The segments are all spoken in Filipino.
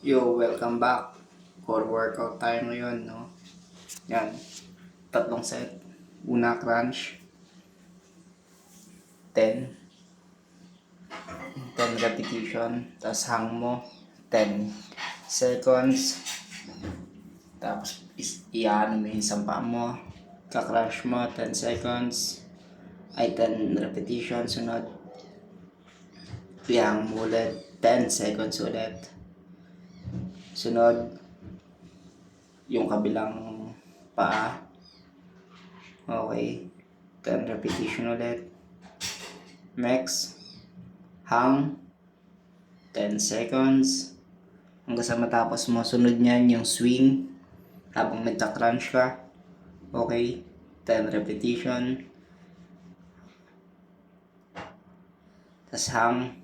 Yo, welcome back. For workout tayo ngayon, no? Yan. Tatlong set. Una, crunch. 10. 10 repetition. Tapos hang mo. 10 seconds. Tapos iyan mo yung sampa mo. Ka-crunch mo. 10 seconds. Ay, 10 repetition. Sunod. Iyang mo ulit. 10 seconds ulit. Sunod, yung kabilang paa. Okay. 10 repetition ulit. Next, hang. 10 seconds. Hanggang sa matapos mo. Sunod niyan yung swing. Habang nagka-crunch ka. Okay. 10 repetition. Tapos hang.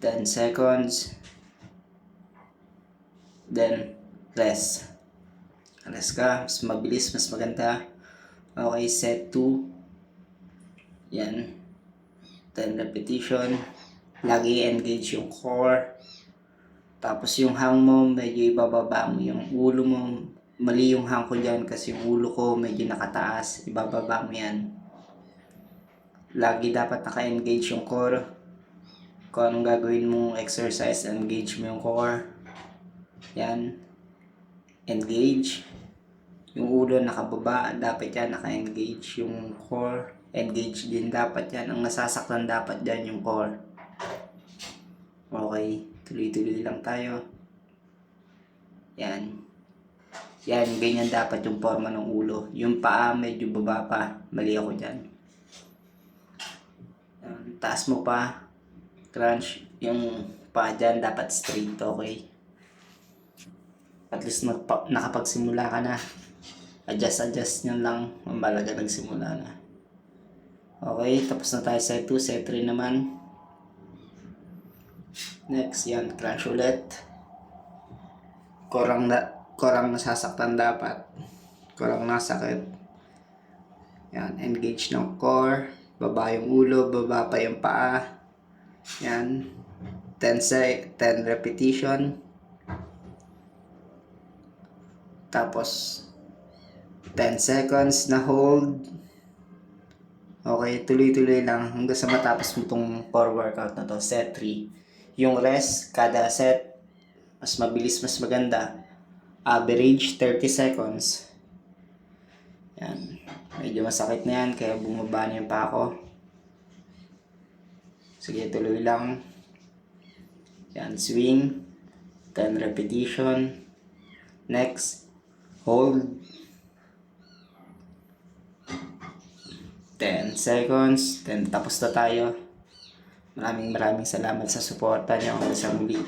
10 seconds. Then, rest. Rest ka. Mas mabilis, mas maganda. Okay, set 2. Yan. 10 repetition. Lagi engage yung core. Tapos yung hang mo, medyo ibababa mo yung ulo mo. Mali yung hang ko dyan kasi yung ulo ko medyo nakataas. Ibababa mo yan. Lagi dapat naka-engage yung core. Kung anong gagawin mong exercise, engage mo yung core. Yan. Engage. Yung ulo nakababa, dapat yan naka-engage. Yung core, engage din dapat yan. Ang nasasaktan dapat dyan yung core. Okay. Tuloy-tuloy lang tayo. Yan. Yan, ganyan dapat yung forma ng ulo. Yung paa medyo baba pa. Mali ako dyan. Yan. Taas mo pa. Crunch. Yung paa dyan dapat straight. Okay. At least nakapagsimula ka na. Adjust nyo lang. Malaga nagsimula na. Okay, tapos na tayo set 2. Set 3 naman. Next, yan. Crunch ulit. Korang nasasaktan dapat. Korang nasakit. Yan, engage ng core. Baba yung ulo, baba pa yung paa. Yan. 10 repetition. Tapos 10 seconds na hold. Okay, tuloy-tuloy lang hanggang sa matapos mo itong core workout na to. Set 3. Yung rest, kada set, mas mabilis, mas maganda. Average 30 seconds. Yan. Medyo masakit na yan, kaya bumaba na yung pa ako. Sige, tuloy lang. Yan, swing. 10 repetition. Next, hold. 10 seconds. Then tapos na tayo. Maraming salamat sa suporta niyo hanggang sa muli.